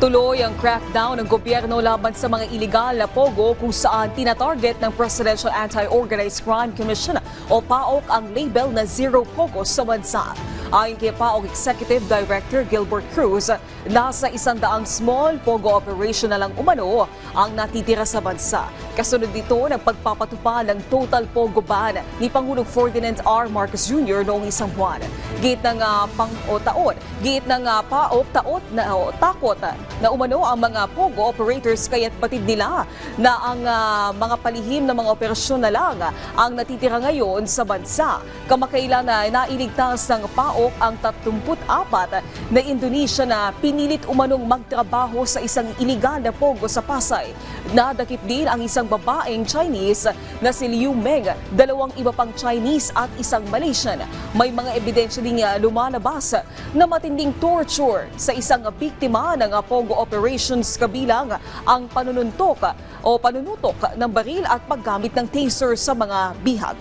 Tuloy ang crackdown ng gobyerno laban sa mga iligal na pogo kung saan tinatarget ng Presidential Anti-Organized Crime Commission o PAOC ang label na Zero Pogo sa bansa. Ayon kay PAOC Executive Director Gilbert Cruz, nasa 100 small pogo operation na lang umano ang natitira sa bansa. Kasunod dito ng pagpapatupad ng total pogo ban ni Pangulong Ferdinand R. Marcos Jr. noong isang buwan. Giit ng PAOC takot na umano ang mga pogo operators kaya't batid nila na ang mga palihim na mga operasyon na lang ang natitira ngayon sa bansa. Kamakailan na nailigtas ng PAOC ang 34 na Indonesia na pinilit umanong magtrabaho sa isang iligal na pogo sa Pasay. Nadakip din ang isang babaeng Chinese na si Liu Meng, 2 iba pang Chinese at isang Malaysian. May mga ebidensya ding lumalabas na matinding torture sa isang biktima ng pogo operations kabilang ang panunutok ng baril at paggamit ng taser sa mga bihag.